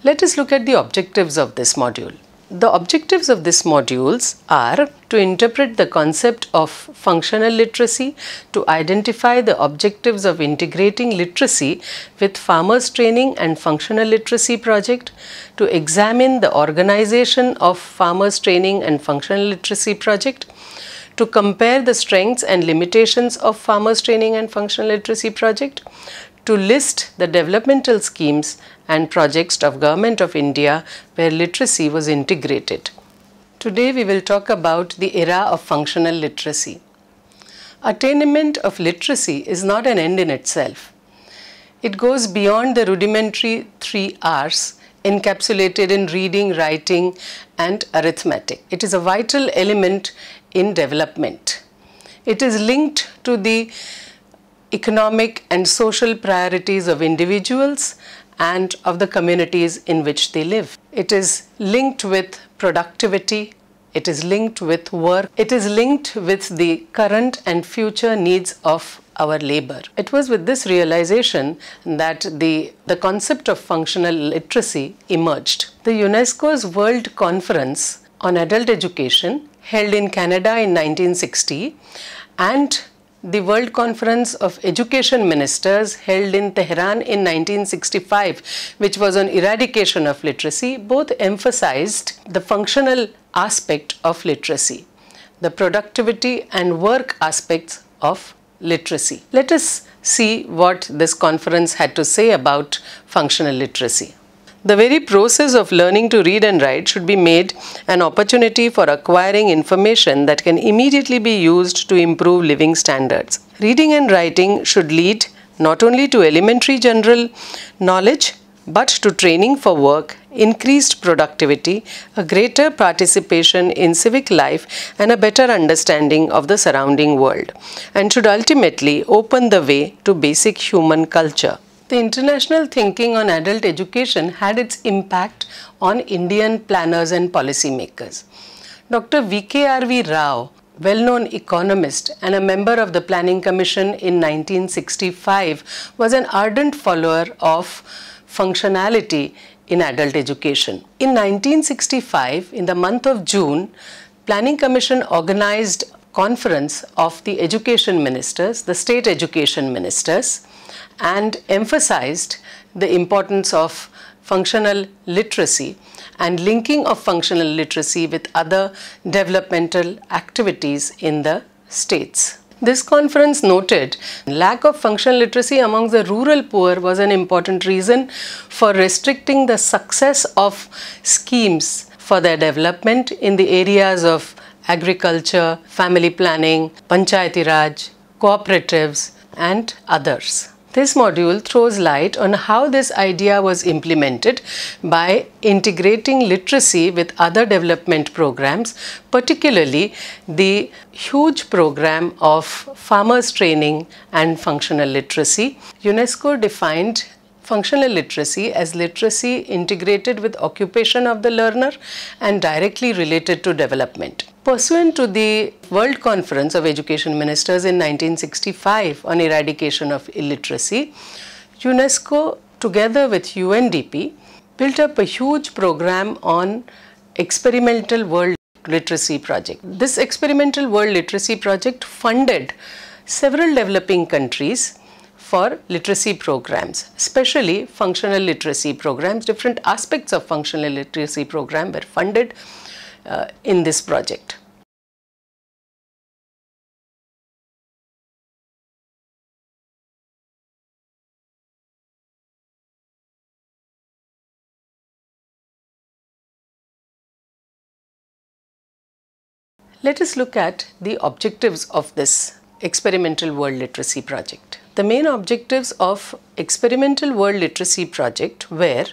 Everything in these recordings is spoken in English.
Let us look at the objectives of this module. The objectives of this modules are to interpret the concept of functional literacy, to identify the objectives of integrating literacy with farmers training and functional literacy project, to examine the organization of farmers training and functional literacy project, to compare the strengths and limitations of farmers training and functional literacy project, to list the developmental schemes and projects of Government of India where literacy was integrated. Today we will talk about the era of functional literacy. Attainment of literacy is not an end in itself. It goes beyond the rudimentary 3 R's encapsulated in reading, writing and arithmetic. It is a vital element in development. It is linked to the economic and social priorities of individuals and of the communities in which they live. It is linked with productivity, it is linked with work, it is linked with the current and future needs of our labor. It was with this realization that the concept of functional literacy emerged. The UNESCO's World Conference on Adult Education, held in Canada in 1960, and the World Conference of Education Ministers, held in Tehran in 1965, which was on eradication of literacy, both emphasized the functional aspect of literacy, the productivity and work aspects of literacy. Let us see what this conference had to say about functional literacy. The very process of learning to read and write should be made an opportunity for acquiring information that can immediately be used to improve living standards. Reading and writing should lead not only to elementary general knowledge, but to training for work, increased productivity, a greater participation in civic life and a better understanding of the surrounding world, and should ultimately open the way to basic human culture. The international thinking on adult education had its impact on Indian planners and policymakers. Dr. V.K.R.V. Rao, well-known economist and a member of the Planning Commission in 1965, was an ardent follower of functionality in adult education. In 1965, in the month of June, Planning Commission organized a conference of the education ministers, the state education ministers, and emphasized the importance of functional literacy and linking of functional literacy with other developmental activities in the states. This conference noted lack of functional literacy among the rural poor was an important reason for restricting the success of schemes for their development in the areas of agriculture, family planning, panchayati raj, cooperatives and others. This module throws light on how this idea was implemented by integrating literacy with other development programs, particularly the huge program of farmers training and functional literacy. UNESCO defined functional literacy as literacy integrated with occupation of the learner and directly related to development. Pursuant to the World Conference of Education Ministers in 1965 on eradication of illiteracy, UNESCO together with UNDP built up a huge program on experimental world literacy project. This experimental world literacy project funded several developing countries for literacy programs, especially functional literacy programs. Different aspects of functional literacy program were funded in this project. Let us look at the objectives of this experimental world literacy project. The main objectives of experimental world literacy project were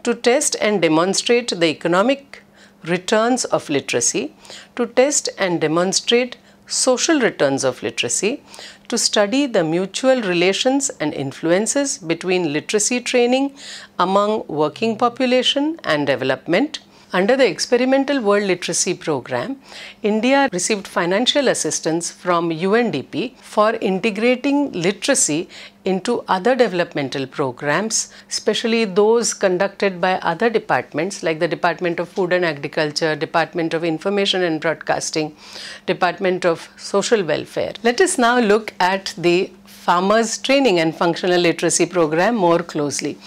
to test and demonstrate the economic returns of literacy, to test and demonstrate social returns of literacy, to study the mutual relations and influences between literacy training among working population and development, Under the Experimental World Literacy Program, India received financial assistance from UNDP for integrating literacy into other developmental programs, especially those conducted by other departments like the Department of Food and Agriculture, Department of Information and Broadcasting, Department of Social Welfare. Let us now look at the Farmers Training and Functional Literacy Program more closely.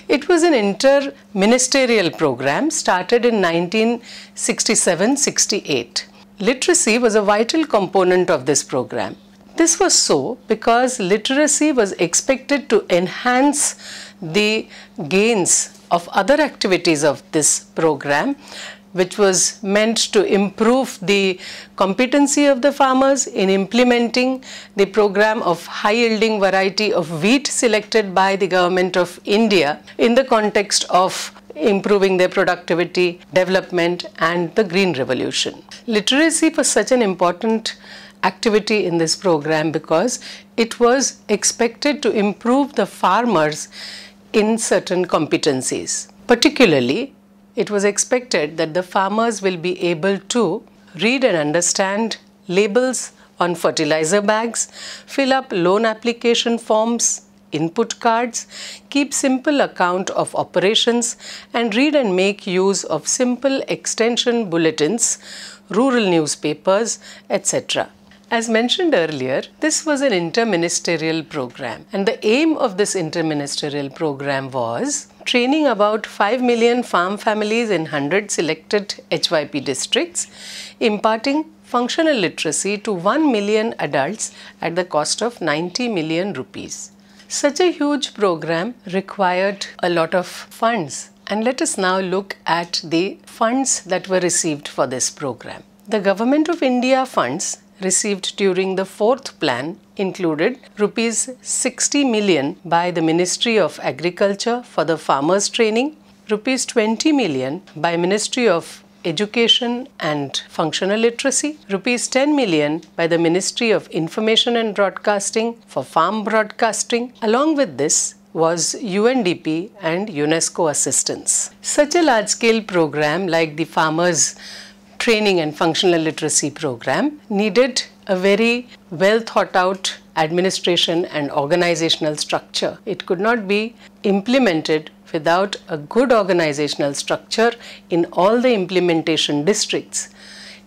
It was an inter-ministerial program started in 1967-68. Literacy was a vital component of this program. This was so because literacy was expected to enhance the gains of other activities of this program, which was meant to improve the competency of the farmers in implementing the program of high-yielding variety of wheat selected by the Government of India in the context of improving their productivity, development and the Green Revolution. Literacy was such an important activity in this program because it was expected to improve the farmers in certain competencies. Particularly, it was expected that the farmers will be able to read and understand labels on fertilizer bags, fill up loan application forms, input cards, keep simple account of operations and read and make use of simple extension bulletins, rural newspapers, etc. As mentioned earlier, this was an interministerial program and the aim of this interministerial program was training about 5 million farm families in 100 selected HYP districts, imparting functional literacy to 1 million adults at the cost of 90 million rupees. Such a huge program required a lot of funds, and let us now look at the funds that were received for this program. The Government of India funds received during the fourth plan included rupees 60 million by the Ministry of Agriculture for the farmers training, rupees 20 million by Ministry of Education and Functional Literacy, rupees 10 million by the Ministry of Information and Broadcasting for farm broadcasting. Along with this was UNDP and UNESCO assistance. Such a large-scale program like the Farmers Training and Functional Literacy Program needed a very well thought out administration and organizational structure. It could not be implemented without a good organizational structure in all the implementation districts.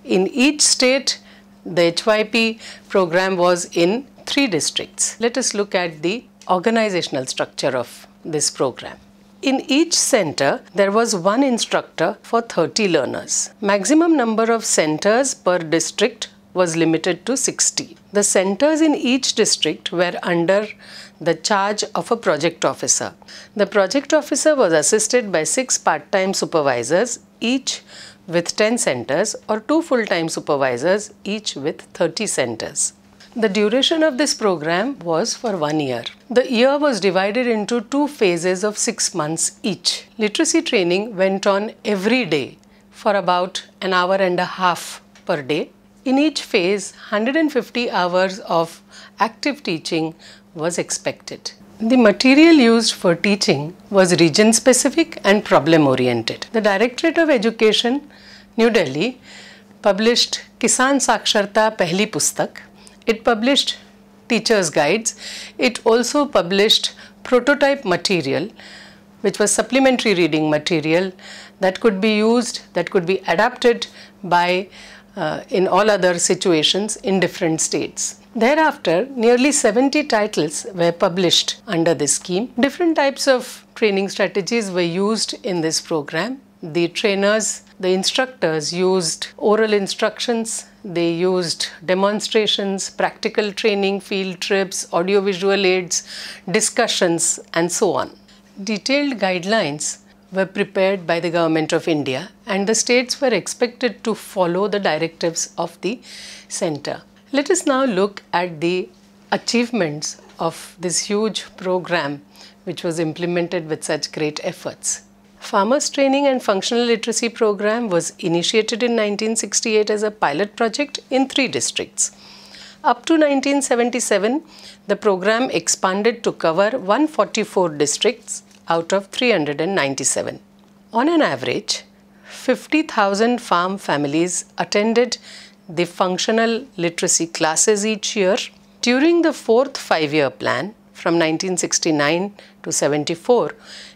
In each state, the HYP program was in 3 districts. Let us look at the organizational structure of this program. In each center, there was 1 instructor for 30 learners. Maximum number of centers per district was limited to 60. The centers in each district were under the charge of a project officer. The project officer was assisted by 6 part-time supervisors, each with 10 centers, or 2 full-time supervisors, each with 30 centers. The duration of this program was for 1 year. The year was divided into 2 phases of 6 months each. Literacy training went on every day for about an hour and a half per day. In each phase, 150 hours of active teaching was expected. The material used for teaching was region-specific and problem-oriented. The Directorate of Education, New Delhi, published Kisan Saksharta Pehli Pustak. It published teachers' guides. It also published prototype material, which was supplementary reading material that could be used, that could be adapted by in all other situations in different states. Thereafter, nearly 70 titles were published under this scheme. Different types of training strategies were used in this program. The trainers, the instructors used oral instructions, they used demonstrations, practical training, field trips, audiovisual aids, discussions, and so on. Detailed guidelines were prepared by the Government of India, and the states were expected to follow the directives of the center. Let us now look at the achievements of this huge program which was implemented with such great efforts. Farmers Training and Functional Literacy Program was initiated in 1968 as a pilot project in 3 districts. Up to 1977, the program expanded to cover 144 districts out of 397. On an average, 50,000 farm families attended the functional literacy classes each year. During the fourth five-year plan from 1969 to 74,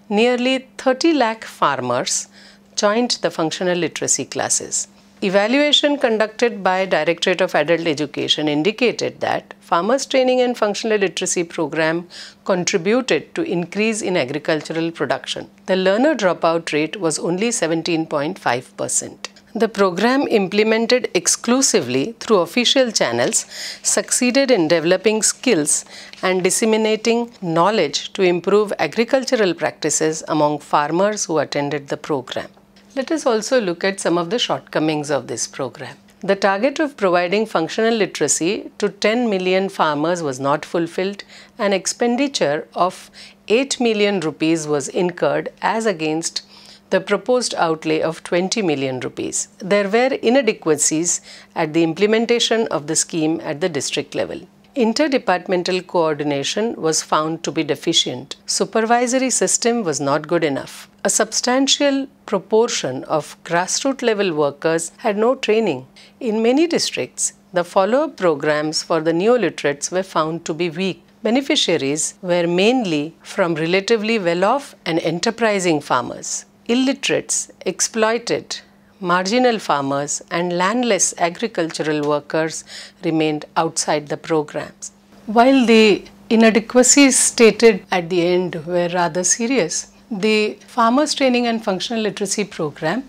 nearly 30 lakh farmers joined the functional literacy classes. Evaluation conducted by Directorate of Adult Education indicated that farmers training and functional literacy program contributed to increase in agricultural production. The learner dropout rate was only 17.5%. The program, implemented exclusively through official channels, succeeded in developing skills and disseminating knowledge to improve agricultural practices among farmers who attended the program. Let us also look at some of the shortcomings of this program. The target of providing functional literacy to 10 million farmers was not fulfilled. An expenditure of 8 million rupees was incurred as against the proposed outlay of 20 million rupees. There were inadequacies at the implementation of the scheme at the district level. Interdepartmental coordination was found to be deficient. Supervisory system was not good enough. A substantial proportion of grassroots level workers had no training. In many districts, the follow-up programs for the neoliterates were found to be weak. Beneficiaries were mainly from relatively well-off and enterprising farmers. Illiterates exploited marginal farmers and landless agricultural workers remained outside the programs. While the inadequacies stated at the end were rather serious, the Farmers Training and Functional Literacy Program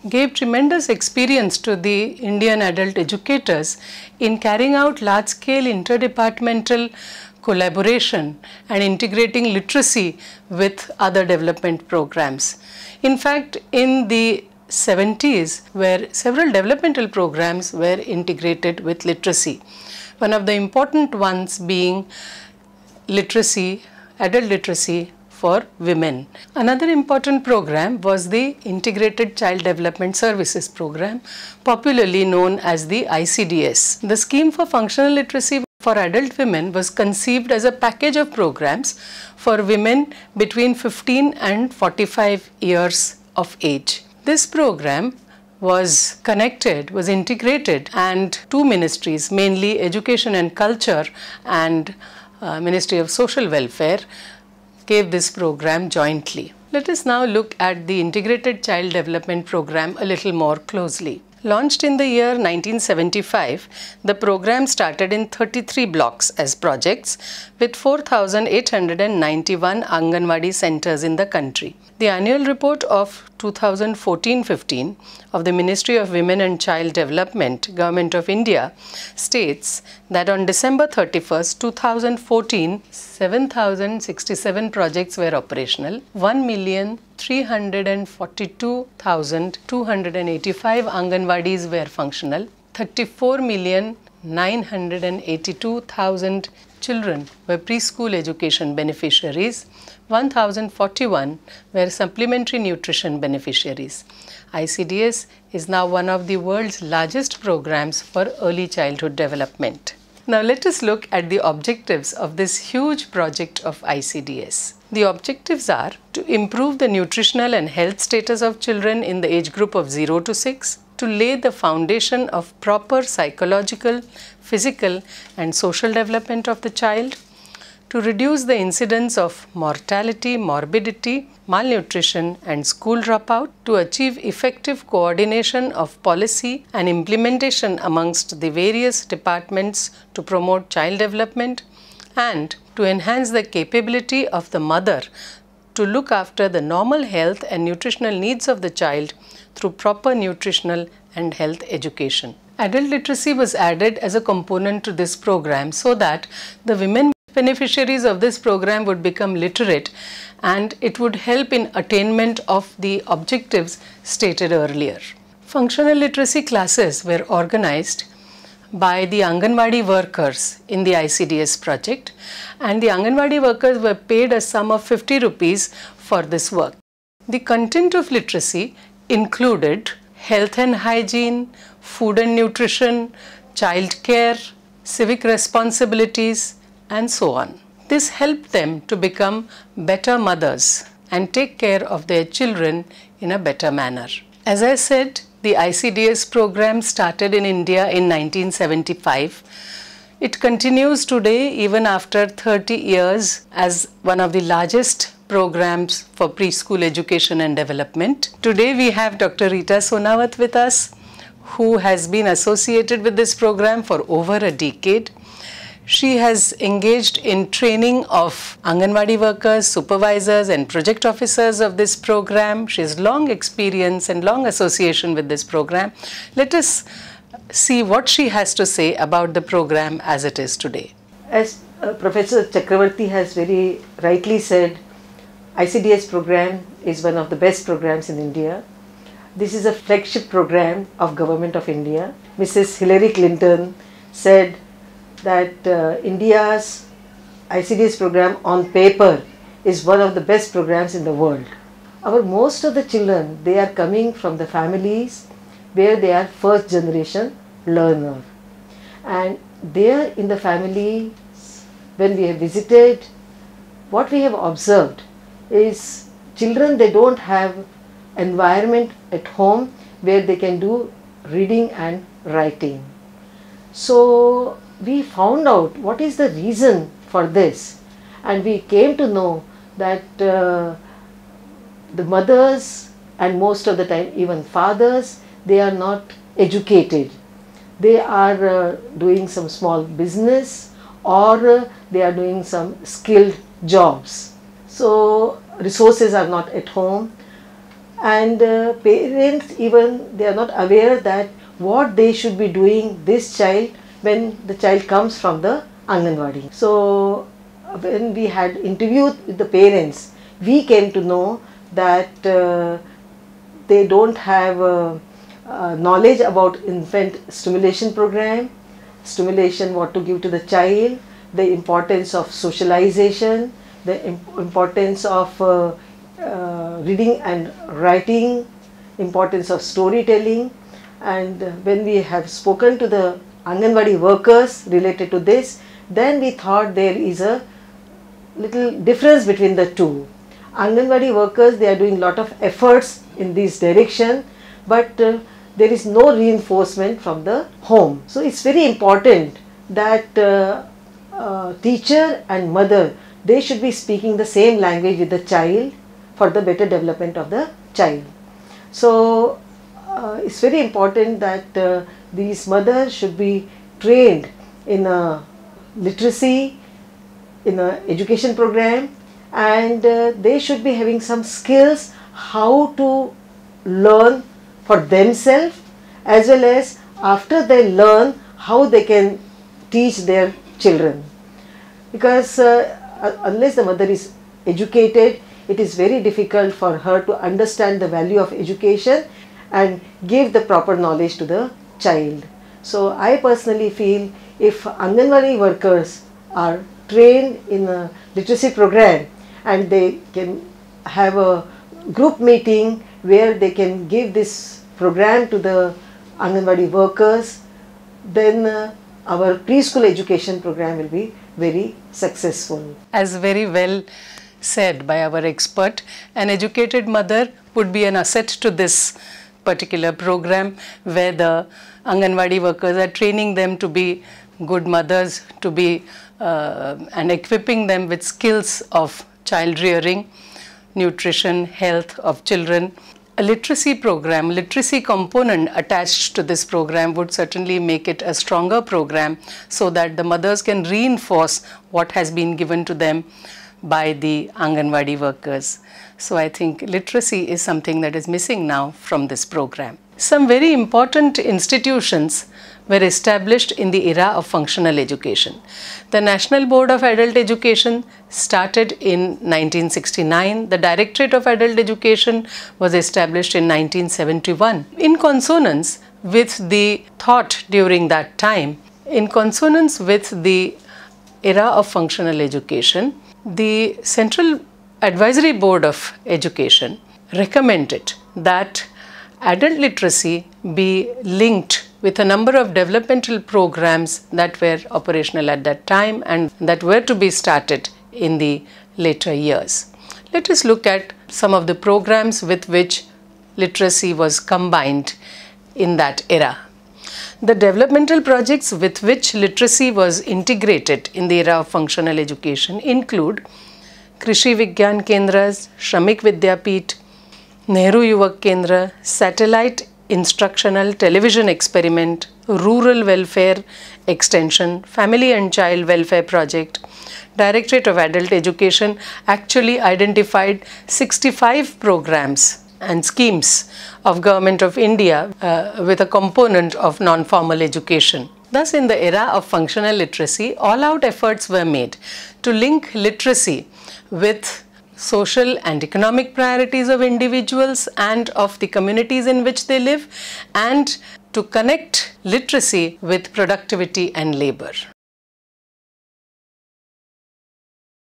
gave tremendous experience to the Indian adult educators in carrying out large-scale interdepartmental collaboration and integrating literacy with other development programs. In fact, in the 70s, where several developmental programs were integrated with literacy, one of the important ones being literacy, adult literacy for women. Another important program was the Integrated Child Development Services Program, popularly known as the ICDS. The scheme for functional literacy for adult women was conceived as a package of programs for women between 15 and 45 years of age. This program was integrated, and two ministries, mainly Education and Culture and Ministry of Social Welfare, gave this program jointly. Let us now look at the Integrated Child Development Program a little more closely. Launched in the year 1975, the program started in 33 blocks as projects with 4,891 Anganwadi centers in the country. The annual report of 2014-15 of the Ministry of Women and Child Development, Government of India, states that on December 31st, 2014, 7,067 projects were operational, 1,342,285 Anganwadis were functional, 34,982,000 children were preschool education beneficiaries, 1,041 were supplementary nutrition beneficiaries. ICDS is now one of the world's largest programs for early childhood development. Now let us look at the objectives of this huge project of ICDS. The objectives are to improve the nutritional and health status of children in the age group of 0 to 6, to lay the foundation of proper psychological, physical and social development of the child, to reduce the incidence of mortality, morbidity, malnutrition and school dropout, to achieve effective coordination of policy and implementation amongst the various departments to promote child development, and to enhance the capability of the mother to look after the normal health and nutritional needs of the child through proper nutritional and health education. Adult literacy was added as a component to this program so that the women beneficiaries of this program would become literate, and it would help in attainment of the objectives stated earlier. Functional literacy classes were organized by the Anganwadi workers in the ICDS project, and the Anganwadi workers were paid a sum of 50 rupees for this work. The content of literacy included health and hygiene, food and nutrition, child care, civic responsibilities, and so on. This helped them to become better mothers and take care of their children in a better manner. As I said, the ICDS program started in India in 1975. It continues today even after 30 years as one of the largest programs for preschool education and development. Today we have Dr. Rita Sonawat with us, who has been associated with this program for over a decade. She has engaged in training of Anganwadi workers, supervisors and project officers of this program. She has long experience and long association with this program. Let us see what she has to say about the program as it is today. As Professor Chakravarti has very rightly said, ICDS program is one of the best programs in India. This is a flagship program of Government of India. Mrs. Hillary Clinton said that India's ICDS program on paper is one of the best programs in the world. Most of the children, they are coming from the families where they are first generation learner, and there in the family, when we have visited, what we have observed is children, they don't have environment at home where they can do reading and writing. So we found out what is the reason for this, and we came to know that the mothers, and most of the time even fathers, they are not educated. They are doing some small business, or they are doing some skilled jobs. So resources are not at home, and parents even, they are not aware that what they should be doing this child when the child comes from the Anganwadi. So when we had interviewed with the parents, we came to know that they don't have knowledge about infant stimulation program, stimulation what to give to the child, the importance of socialization, the importance of reading and writing, importance of storytelling. And when we have spoken to the Anganwadi workers related to this, then we thought there is a little difference between the two. Anganwadi workers, they are doing lot of efforts in this direction, but there is no reinforcement from the home. So it's very important that teacher and mother, they should be speaking the same language with the child for the better development of the child. So it's very important that these mothers should be trained in a literacy, in a education program, and they should be having some skills how to learn for themselves, as well as after they learn how they can teach their children. Because unless the mother is educated, it is very difficult for her to understand the value of education and give the proper knowledge to the child. So I personally feel if Anganwadi workers are trained in a literacy program and they can have a group meeting where they can give this program to the Anganwadi workers, then our preschool education program will be very successful. As very well said by our expert, an educated mother would be an asset to this particular program, where the Anganwadi workers are training them to be good mothers, to be and equipping them with skills of child rearing, nutrition, health of children. A literacy program, literacy component attached to this program would certainly make it a stronger program, so that the mothers can reinforce what has been given to them by the Anganwadi workers. So I think literacy is something that is missing now from this program. Some very important institutions were established in the era of functional education. The National Board of Adult Education started in 1969. The Directorate of Adult Education was established in 1971. In consonance with the thought during that time, in consonance with the era of functional education, the Central Advisory Board of Education recommended that adult literacy be linked with a number of developmental programs that were operational at that time and that were to be started in the later years. Let us look at some of the programs with which literacy was combined in that era. The developmental projects with which literacy was integrated in the era of functional education include Krishi Vigyan Kendras, Shramik Vidyapeeth, Nehru Yuvak Kendra, Satellite Instructional Television Experiment, Rural Welfare Extension, Family and Child Welfare Project. Directorate of Adult Education actually identified 65 programs and schemes of Government of India with a component of non-formal education. Thus, in the era of functional literacy, all-out efforts were made to link literacy with social and economic priorities of individuals and of the communities in which they live, and to connect literacy with productivity and labor.